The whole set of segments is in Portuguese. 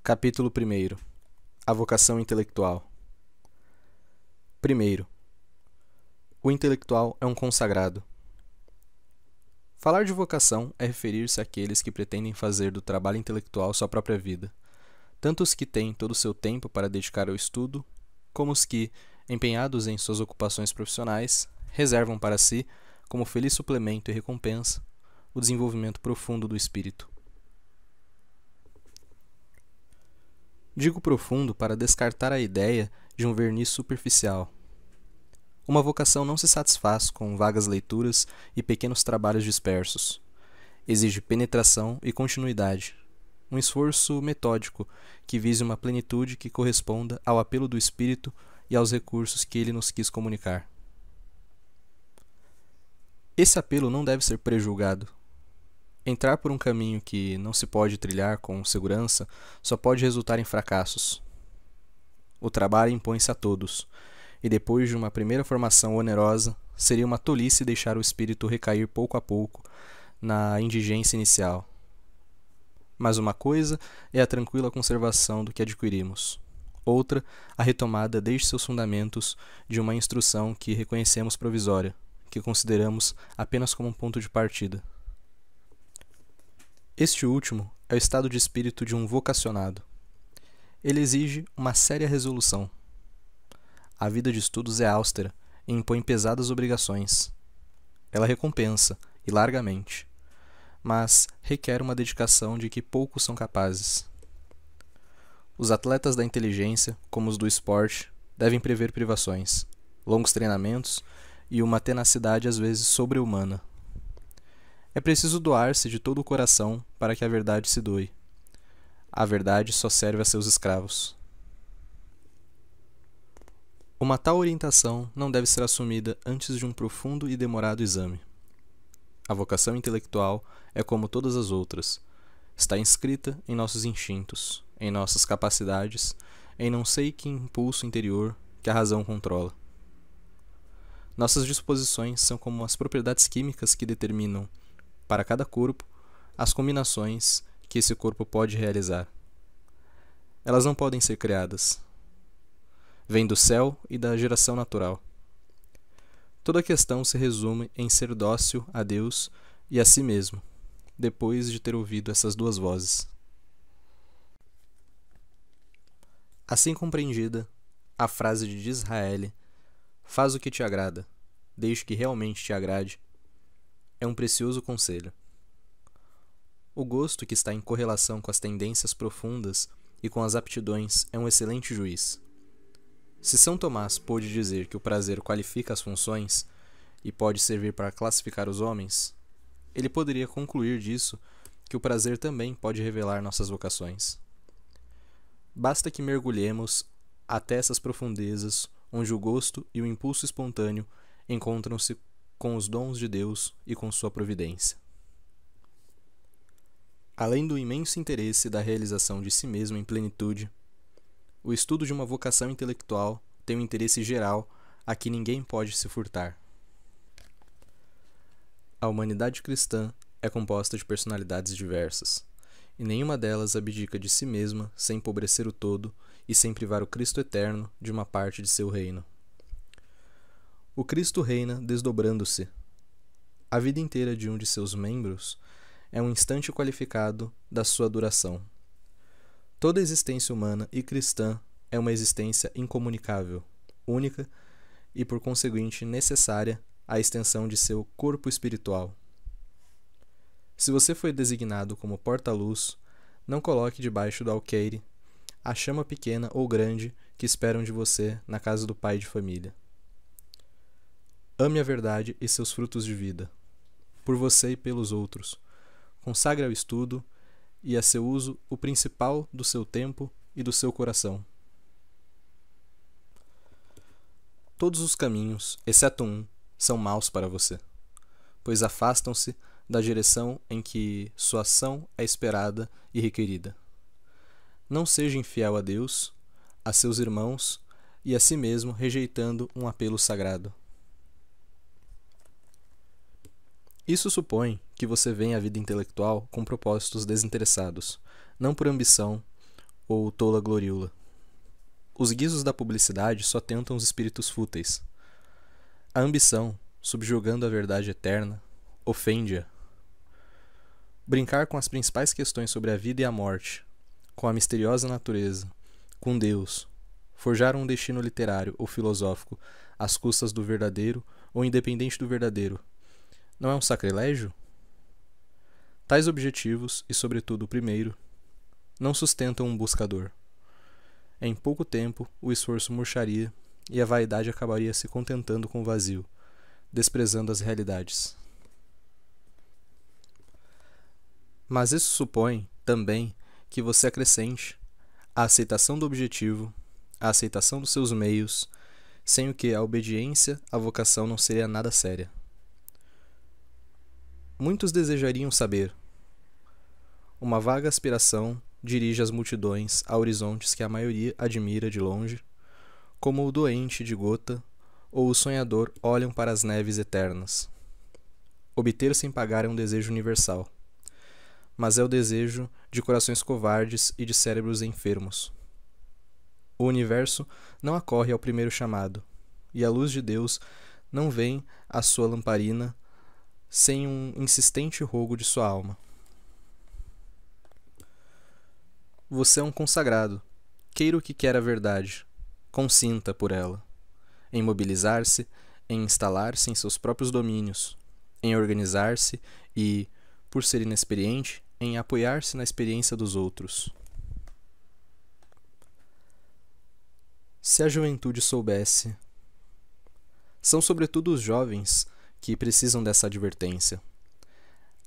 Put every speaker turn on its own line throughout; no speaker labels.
Capítulo 1. A vocação intelectual. 1. O intelectual é um consagrado. Falar de vocação é referir-se àqueles que pretendem fazer do trabalho intelectual sua própria vida, tanto os que têm todo o seu tempo para dedicar ao estudo, como os que, empenhados em suas ocupações profissionais, reservam para si, como feliz suplemento e recompensa, o desenvolvimento profundo do espírito. Digo profundo para descartar a ideia de um verniz superficial. Uma vocação não se satisfaz com vagas leituras e pequenos trabalhos dispersos. Exige penetração e continuidade, um esforço metódico que vise uma plenitude que corresponda ao apelo do espírito e aos recursos que ele nos quis comunicar. Esse apelo não deve ser prejulgado. Entrar por um caminho que não se pode trilhar com segurança só pode resultar em fracassos. O trabalho impõe-se a todos, e depois de uma primeira formação onerosa, seria uma tolice deixar o espírito recair pouco a pouco na indigência inicial. Mas uma coisa é a tranquila conservação do que adquirimos. Outra, a retomada desde seus fundamentos de uma instrução que reconhecemos provisória, que consideramos apenas como um ponto de partida. Este último é o estado de espírito de um vocacionado. Ele exige uma séria resolução. A vida de estudos é austera e impõe pesadas obrigações. Ela recompensa, e largamente, mas requer uma dedicação de que poucos são capazes. Os atletas da inteligência, como os do esporte, devem prever privações, longos treinamentos e uma tenacidade às vezes sobre-humana. É preciso doar-se de todo o coração para que a verdade se doe. A verdade só serve a seus escravos. Uma tal orientação não deve ser assumida antes de um profundo e demorado exame. A vocação intelectual é como todas as outras. Está inscrita em nossos instintos, em nossas capacidades, em não sei que impulso interior que a razão controla. Nossas disposições são como as propriedades químicas que determinam, para cada corpo, as combinações que esse corpo pode realizar. Elas não podem ser criadas. Vêm do céu e da geração natural. Toda a questão se resume em ser dócil a Deus e a si mesmo, depois de ter ouvido essas duas vozes. Assim compreendida, a frase de Disraeli, faz o que te agrada, desde que realmente te agrade, é um precioso conselho. O gosto que está em correlação com as tendências profundas e com as aptidões é um excelente juiz. Se São Tomás pôde dizer que o prazer qualifica as funções e pode servir para classificar os homens, ele poderia concluir disso que o prazer também pode revelar nossas vocações. Basta que mergulhemos até essas profundezas onde o gosto e o impulso espontâneo encontram-se com os dons de Deus e com sua providência. Além do imenso interesse da realização de si mesmo em plenitude, o estudo de uma vocação intelectual tem um interesse geral a que ninguém pode se furtar. A humanidade cristã é composta de personalidades diversas, e nenhuma delas abdica de si mesma sem empobrecer o todo e sem privar o Cristo eterno de uma parte de seu reino. O Cristo reina desdobrando-se. A vida inteira de um de seus membros é um instante qualificado da sua duração. Toda existência humana e cristã é uma existência incomunicável, única e, por conseguinte, necessária à extensão de seu corpo espiritual. Se você foi designado como porta-luz, não coloque debaixo do alqueire a chama pequena ou grande que esperam de você na casa do pai de família. Ame a verdade e seus frutos de vida, por você e pelos outros. Consagre ao estudo e a seu uso o principal do seu tempo e do seu coração. Todos os caminhos, exceto um, são maus para você, pois afastam-se da direção em que sua ação é esperada e requerida. Não seja infiel a Deus, a seus irmãos e a si mesmo, rejeitando um apelo sagrado. Isso supõe que você venha à vida intelectual com propósitos desinteressados, não por ambição ou tola gloriula. Os guizos da publicidade só tentam os espíritos fúteis. A ambição, subjugando a verdade eterna, ofende-a. Brincar com as principais questões sobre a vida e a morte, com a misteriosa natureza, com Deus, forjar um destino literário ou filosófico às custas do verdadeiro ou independente do verdadeiro, não é um sacrilégio? Tais objetivos, e sobretudo o primeiro, não sustentam um buscador. Em pouco tempo, o esforço murcharia e a vaidade acabaria se contentando com o vazio, desprezando as realidades. Mas isso supõe, também, que você acrescente a aceitação do objetivo, a aceitação dos seus meios, sem o que a obediência à vocação não seria nada séria. Muitos desejariam saber. Uma vaga aspiração dirige as multidões a horizontes que a maioria admira de longe, como o doente de gota ou o sonhador olham para as neves eternas. Obter sem pagar é um desejo universal, mas é o desejo de corações covardes e de cérebros enfermos. O universo não acorre ao primeiro chamado, e a luz de Deus não vem à sua lamparina sem um insistente rogo de sua alma. Você é um consagrado. Queira o que quer a verdade. Consinta por ela. Em mobilizar-se, em instalar-se em seus próprios domínios, em organizar-se e, por ser inexperiente, em apoiar-se na experiência dos outros. Se a juventude soubesse. São sobretudo os jovens que precisam dessa advertência.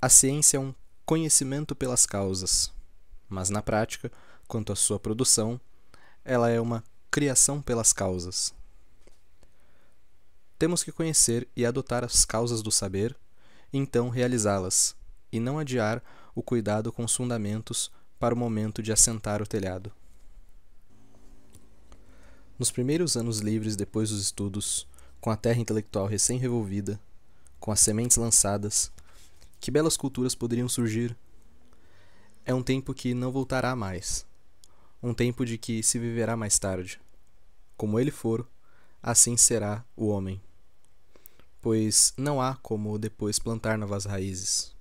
A ciência é um conhecimento pelas causas, mas na prática, quanto à sua produção, ela é uma criação pelas causas. Temos que conhecer e adotar as causas do saber, e então realizá-las, e não adiar o cuidado com os fundamentos para o momento de assentar o telhado. Nos primeiros anos livres depois dos estudos, com a terra intelectual recém-revolvida, com as sementes lançadas, que belas culturas poderiam surgir? É um tempo que não voltará mais, um tempo de que se viverá mais tarde. Como ele for, assim será o homem, pois não há como depois plantar novas raízes.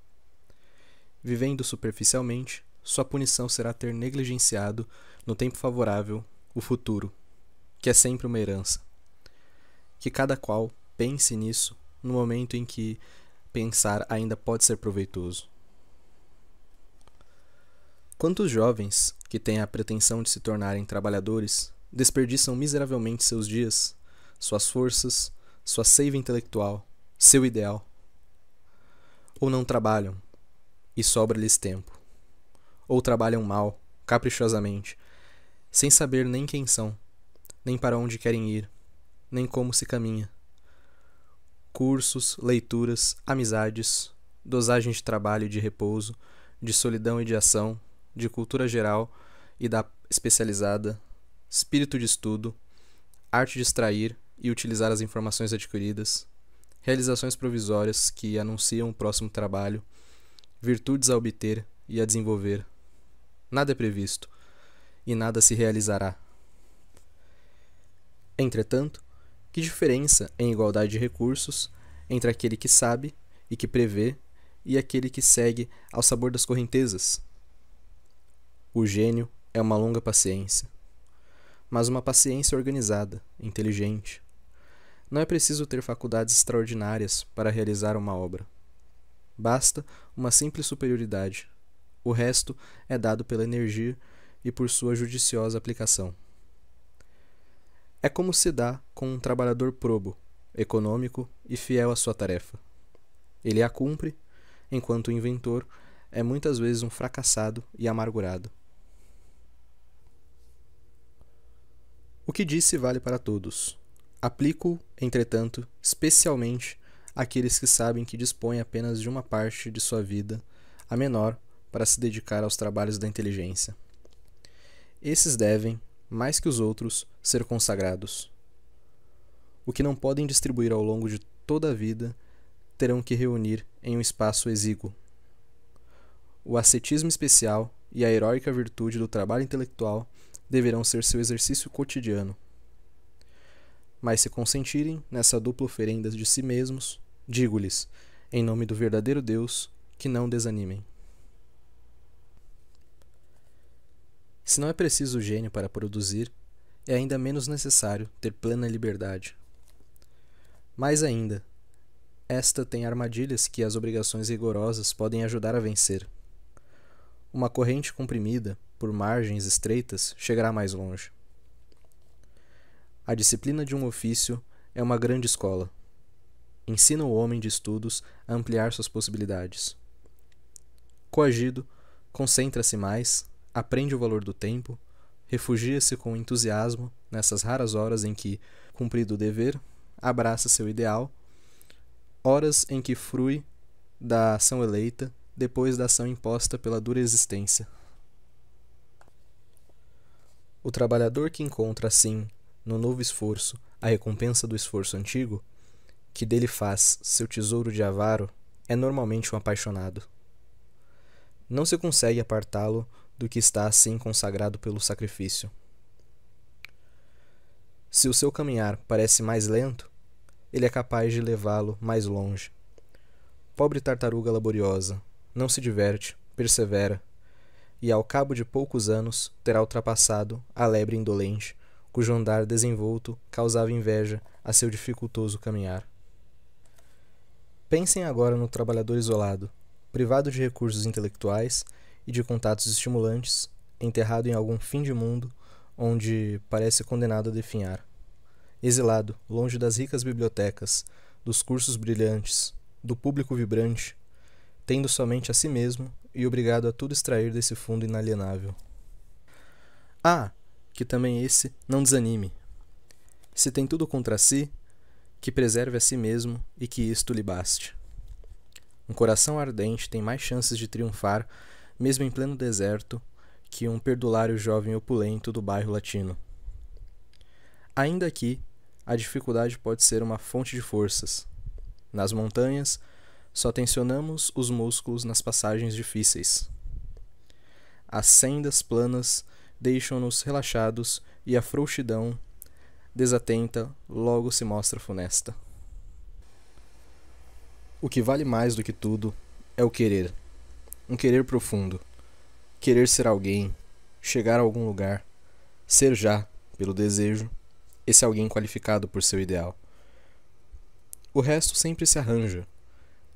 Vivendo superficialmente, sua punição será ter negligenciado, no tempo favorável, o futuro, que é sempre uma herança. Que cada qual pense nisso no momento em que pensar ainda pode ser proveitoso. Quantos jovens, que têm a pretensão de se tornarem trabalhadores, desperdiçam miseravelmente seus dias, suas forças, sua seiva intelectual, seu ideal? Ou não trabalham, e sobra-lhes tempo. Ou trabalham mal, caprichosamente, sem saber nem quem são, nem para onde querem ir, nem como se caminha. Cursos, leituras, amizades, dosagem de trabalho e de repouso, de solidão e de ação, de cultura geral e da especializada, espírito de estudo, arte de extrair e utilizar as informações adquiridas, realizações provisórias que anunciam o próximo trabalho, virtudes a obter e a desenvolver. Nada é previsto, e nada se realizará. Entretanto, que diferença em igualdade de recursos entre aquele que sabe e que prevê e aquele que segue ao sabor das correntezas? O gênio é uma longa paciência, mas uma paciência organizada, inteligente. Não é preciso ter faculdades extraordinárias para realizar uma obra. Basta uma simples superioridade. O resto é dado pela energia e por sua judiciosa aplicação. É como se dá com um trabalhador probo, econômico e fiel à sua tarefa. Ele a cumpre, enquanto o inventor é muitas vezes um fracassado e amargurado. O que disse vale para todos. Aplico-o, entretanto, especialmente àqueles que sabem que dispõem apenas de uma parte de sua vida, a menor, para se dedicar aos trabalhos da inteligência. Esses devem, mais que os outros, ser consagrados. O que não podem distribuir ao longo de toda a vida, terão que reunir em um espaço exíguo. O ascetismo especial e a heróica virtude do trabalho intelectual deverão ser seu exercício cotidiano. Mas se consentirem nessa dupla oferenda de si mesmos, digo-lhes, em nome do verdadeiro Deus, que não desanimem. Se não é preciso gênio para produzir, é ainda menos necessário ter plena liberdade. Mais ainda, esta tem armadilhas que as obrigações rigorosas podem ajudar a vencer. Uma corrente comprimida, por margens estreitas, chegará mais longe. A disciplina de um ofício é uma grande escola. Ensina o homem de estudos a ampliar suas possibilidades. Coagido, concentra-se mais, aprende o valor do tempo, refugia-se com entusiasmo nessas raras horas em que, cumprido o dever, abraça seu ideal, horas em que frui da ação eleita depois da ação imposta pela dura existência. O trabalhador que encontra, assim, no novo esforço, a recompensa do esforço antigo, que dele faz seu tesouro de avaro, é normalmente um apaixonado. Não se consegue apartá-lo do que está assim consagrado pelo sacrifício. Se o seu caminhar parece mais lento, ele é capaz de levá-lo mais longe. Pobre tartaruga laboriosa, não se diverte, persevera, e ao cabo de poucos anos terá ultrapassado a lebre indolente, cujo andar desenvolto causava inveja a seu dificultoso caminhar. Pensem agora no trabalhador isolado, privado de recursos intelectuais e de contatos estimulantes, enterrado em algum fim de mundo onde parece condenado a definhar. Exilado, longe das ricas bibliotecas, dos cursos brilhantes, do público vibrante, tendo somente a si mesmo e obrigado a tudo extrair desse fundo inalienável. Que também esse não desanime. Se tem tudo contra si, que preserve a si mesmo e que isto lhe baste. Um coração ardente tem mais chances de triunfar, mesmo em pleno deserto, que um perdulário jovem opulento do bairro latino. Ainda aqui, a dificuldade pode ser uma fonte de forças. Nas montanhas, só tensionamos os músculos nas passagens difíceis. As sendas planas deixam-nos relaxados e a frouxidão, desatenta, logo se mostra funesta. O que vale mais do que tudo é o querer. Um querer profundo. Querer ser alguém, chegar a algum lugar, ser já, pelo desejo, esse alguém qualificado por seu ideal. O resto sempre se arranja.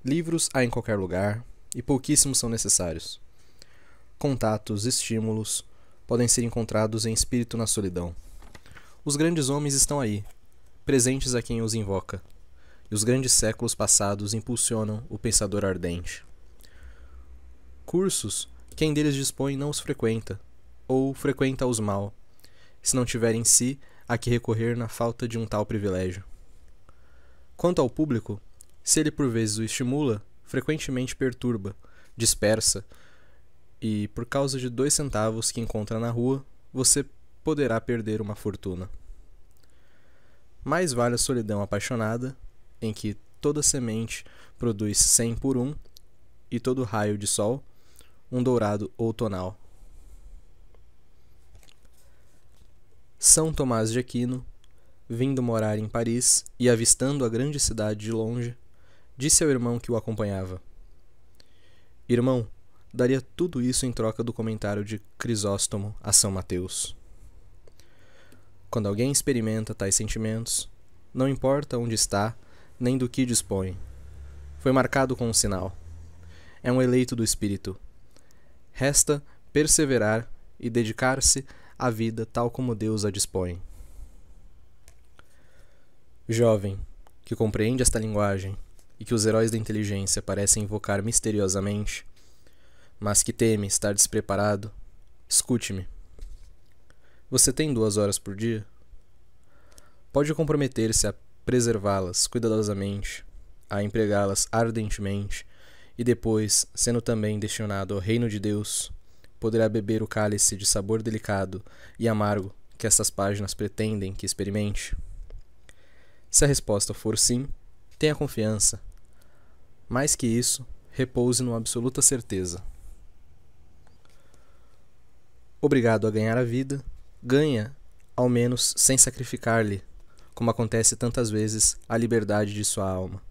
Livros há em qualquer lugar e pouquíssimos são necessários. Contatos, estímulos, podem ser encontrados em espírito na solidão. Os grandes homens estão aí, presentes a quem os invoca, e os grandes séculos passados impulsionam o pensador ardente. Cursos, quem deles dispõe não os frequenta, ou frequenta-os mal, se não tiver em si a que recorrer na falta de um tal privilégio. Quanto ao público, se ele por vezes o estimula, frequentemente perturba, dispersa, e por causa de 2 centavos que encontra na rua, você poderá perder uma fortuna. Mais vale a solidão apaixonada, em que toda semente produz 100 por 1, e todo raio de sol, um dourado outonal. São Tomás de Aquino, vindo morar em Paris e avistando a grande cidade de longe, disse ao irmão que o acompanhava: Irmão, daria tudo isso em troca do comentário de Crisóstomo a São Mateus. Quando alguém experimenta tais sentimentos, não importa onde está, nem do que dispõe. Foi marcado com um sinal. É um eleito do espírito. Resta perseverar e dedicar-se à vida tal como Deus a dispõe. Jovem, que compreende esta linguagem e que os heróis da inteligência parecem invocar misteriosamente, mas que teme estar despreparado, escute-me. Você tem 2 horas por dia? Pode comprometer-se a preservá-las cuidadosamente, a empregá-las ardentemente, e depois, sendo também destinado ao reino de Deus, poderá beber o cálice de sabor delicado e amargo que essas páginas pretendem que experimente? Se a resposta for sim, tenha confiança. Mais que isso, repouse numa absoluta certeza. Obrigado a ganhar a vida, ganha, ao menos sem sacrificar-lhe, como acontece tantas vezes, a liberdade de sua alma.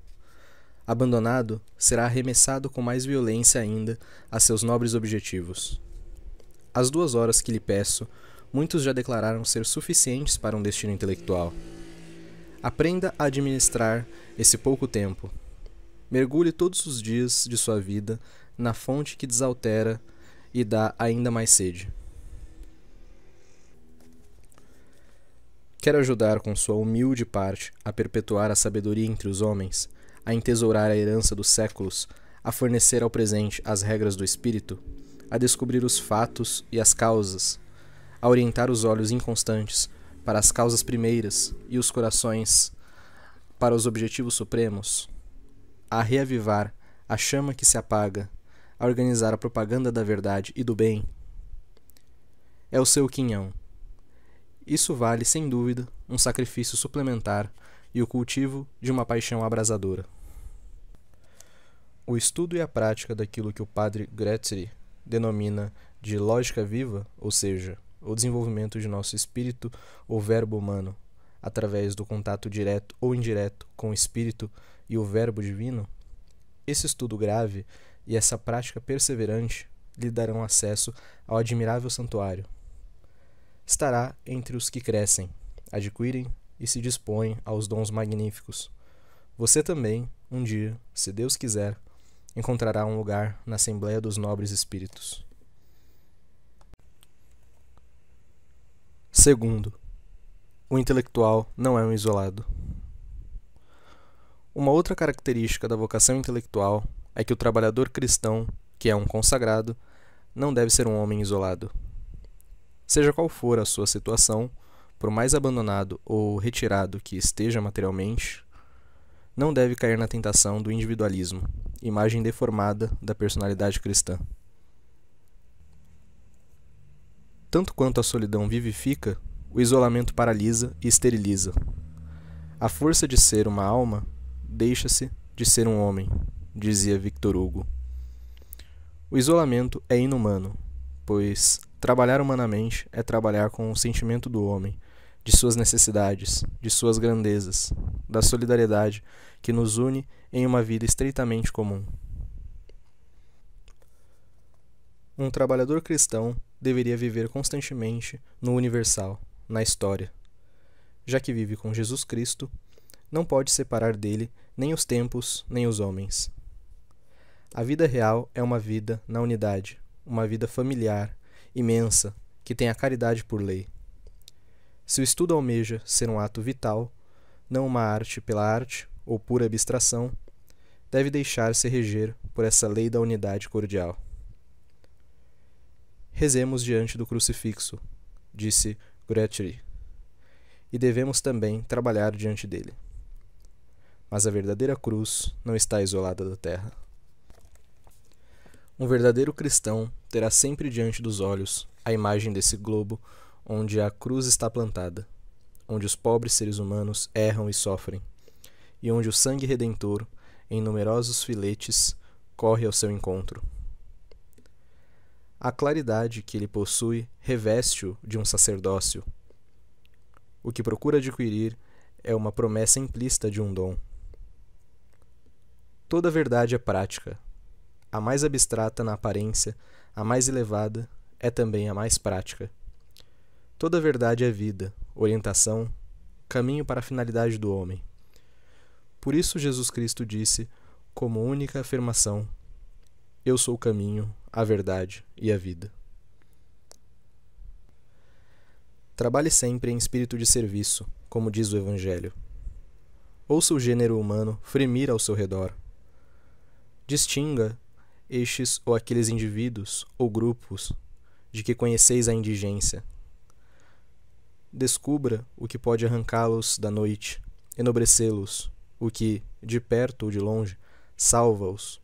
Abandonado, será arremessado com mais violência ainda a seus nobres objetivos. As 2 horas que lhe peço, muitos já declararam ser suficientes para um destino intelectual. Aprenda a administrar esse pouco tempo. Mergulhe todos os dias de sua vida na fonte que desaltera e dá ainda mais sede. Quer ajudar com sua humilde parte a perpetuar a sabedoria entre os homens, a entesourar a herança dos séculos, a fornecer ao presente as regras do espírito, a descobrir os fatos e as causas, a orientar os olhos inconstantes para as causas primeiras e os corações para os objetivos supremos, a reavivar a chama que se apaga, a organizar a propaganda da verdade e do bem. É o seu quinhão. Isso vale, sem dúvida, um sacrifício suplementar e o cultivo de uma paixão abrasadora. O estudo e a prática daquilo que o padre Gretry denomina de lógica viva, ou seja, o desenvolvimento de nosso espírito ou verbo humano, através do contato direto ou indireto com o espírito e o verbo divino, esse estudo grave e essa prática perseverante lhe darão acesso ao admirável santuário. Estará entre os que crescem, adquirem e se dispõem aos dons magníficos. Você também, um dia, se Deus quiser, encontrará um lugar na Assembleia dos Nobres Espíritos. Segundo, o intelectual não é um isolado. Uma outra característica da vocação intelectual é que o trabalhador cristão, que é um consagrado, não deve ser um homem isolado. Seja qual for a sua situação, por mais abandonado ou retirado que esteja materialmente, não deve cair na tentação do individualismo, imagem deformada da personalidade cristã. Tanto quanto a solidão vivifica, o isolamento paralisa e esteriliza. A força de ser uma alma deixa-se de ser um homem, dizia Victor Hugo. O isolamento é inumano, pois trabalhar humanamente é trabalhar com o sentimento do homem, de suas necessidades, de suas grandezas, da solidariedade que nos une em uma vida estreitamente comum. Um trabalhador cristão deveria viver constantemente no universal, na história. Já que vive com Jesus Cristo, não pode separar dele nem os tempos, nem os homens. A vida real é uma vida na unidade, uma vida familiar, imensa, que tem a caridade por lei. Se o estudo almeja ser um ato vital, não uma arte pela arte ou pura abstração, deve deixar-se reger por essa lei da unidade cordial. Rezemos diante do crucifixo, disse Gretry, e devemos também trabalhar diante dele. Mas a verdadeira cruz não está isolada da terra. Um verdadeiro cristão terá sempre diante dos olhos a imagem desse globo onde a cruz está plantada, onde os pobres seres humanos erram e sofrem, e onde o sangue redentor, em numerosos filetes, corre ao seu encontro. A claridade que ele possui reveste-o de um sacerdócio. O que procura adquirir é uma promessa implícita de um dom. Toda verdade é prática. A mais abstrata na aparência, a mais elevada, é também a mais prática. Toda verdade é vida, orientação, caminho para a finalidade do homem. Por isso Jesus Cristo disse, como única afirmação, Eu sou o caminho, a verdade e a vida. Trabalhe sempre em espírito de serviço, como diz o Evangelho. Ouça o gênero humano fremir ao seu redor. Distinga estes ou aqueles indivíduos ou grupos de que conheceis a indigência. Descubra o que pode arrancá-los da noite, enobrecê-los, o que, de perto ou de longe, salva-os.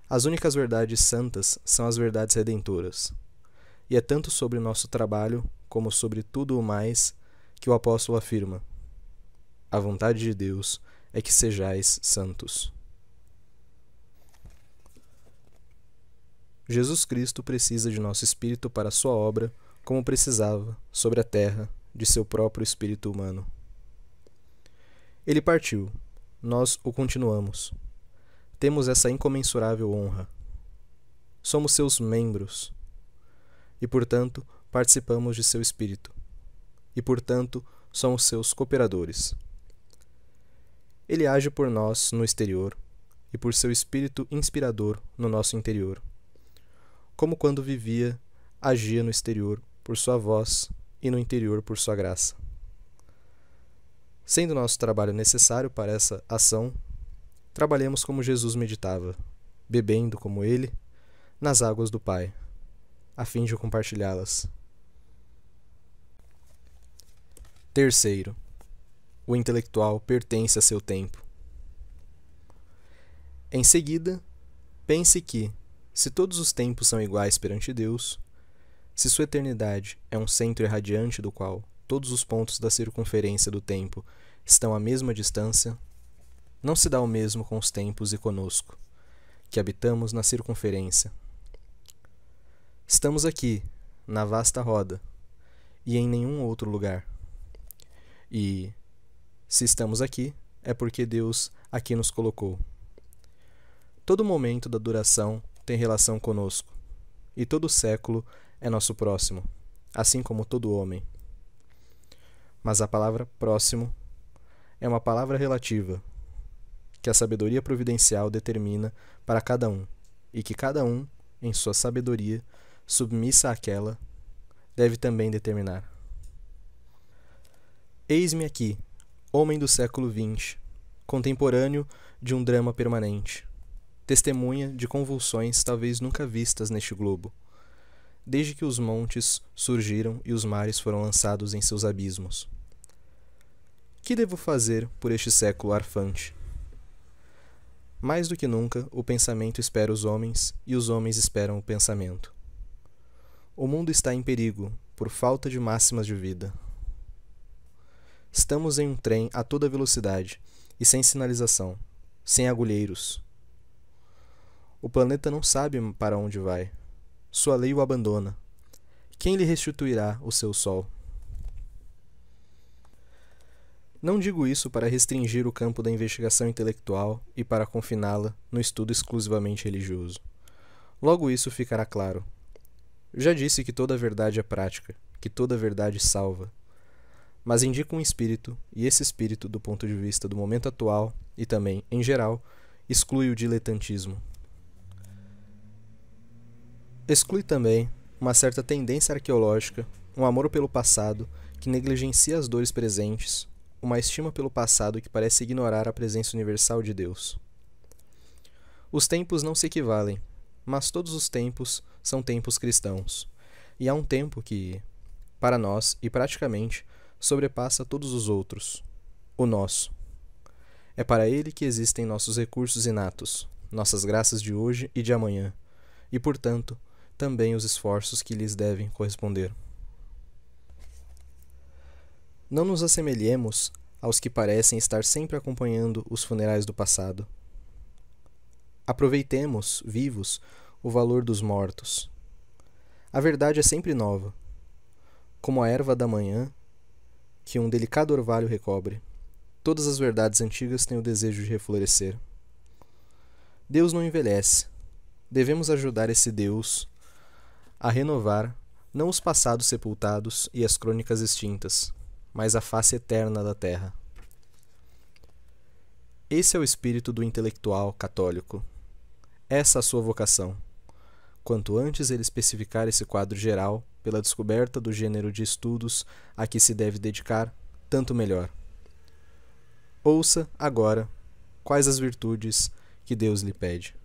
As únicas verdades santas são as verdades redentoras, e é tanto sobre nosso trabalho como sobre tudo o mais que o apóstolo afirma: a vontade de Deus é que sejais santos. Jesus Cristo precisa de nosso espírito para a sua obra, como precisava, sobre a terra, de seu próprio espírito humano. Ele partiu, nós o continuamos. Temos essa incomensurável honra. Somos seus membros e, portanto, participamos de seu espírito e, portanto, somos seus cooperadores. Ele age por nós no exterior e por seu espírito inspirador no nosso interior, como quando vivia, agia no exterior por sua voz e no interior por sua graça. Sendo nosso trabalho necessário para essa ação, trabalhemos como Jesus meditava, bebendo como ele, nas águas do Pai, a fim de compartilhá-las. Terceiro, o intelectual pertence a seu tempo. Em seguida, pense que, se todos os tempos são iguais perante Deus, se sua eternidade é um centro irradiante do qual todos os pontos da circunferência do tempo estão à mesma distância, não se dá o mesmo com os tempos e conosco, que habitamos na circunferência. Estamos aqui, na vasta roda, e em nenhum outro lugar. E, se estamos aqui, é porque Deus aqui nos colocou. Todo momento da duração tem relação conosco, e todo século é nosso próximo, assim como todo homem. Mas a palavra próximo é uma palavra relativa, que a sabedoria providencial determina para cada um, e que cada um, em sua sabedoria, submissa àquela, deve também determinar. Eis-me aqui, homem do século XX, contemporâneo de um drama permanente, testemunha de convulsões talvez nunca vistas neste globo, desde que os montes surgiram e os mares foram lançados em seus abismos. Que devo fazer por este século arfante? Mais do que nunca, o pensamento espera os homens e os homens esperam o pensamento. O mundo está em perigo por falta de máximas de vida. Estamos em um trem a toda velocidade e sem sinalização, sem agulheiros. O planeta não sabe para onde vai. Sua lei o abandona. Quem lhe restituirá o seu sol? Não digo isso para restringir o campo da investigação intelectual e para confiná-la no estudo exclusivamente religioso. Logo isso ficará claro. Já disse que toda verdade é prática, que toda verdade salva. Mas indica um espírito, e esse espírito, do ponto de vista do momento atual e também, em geral, exclui o diletantismo. Exclui também uma certa tendência arqueológica, um amor pelo passado que negligencia as dores presentes, uma estima pelo passado que parece ignorar a presença universal de Deus. Os tempos não se equivalem, mas todos os tempos são tempos cristãos, e há um tempo que, para nós e praticamente, sobrepassa todos os outros, o nosso. É para ele que existem nossos recursos inatos, nossas graças de hoje e de amanhã, e, portanto, também os esforços que lhes devem corresponder. Não nos assemelhemos aos que parecem estar sempre acompanhando os funerais do passado. Aproveitemos, vivos, o valor dos mortos. A verdade é sempre nova, como a erva da manhã, que um delicado orvalho recobre. Todas as verdades antigas têm o desejo de reflorescer. Deus não envelhece. Devemos ajudar esse Deus a renovar não os passados sepultados e as crônicas extintas, mas a face eterna da terra. Esse é o espírito do intelectual católico. Essa a sua vocação. Quanto antes ele especificar esse quadro geral, pela descoberta do gênero de estudos a que se deve dedicar, tanto melhor. Ouça, agora, quais as virtudes que Deus lhe pede.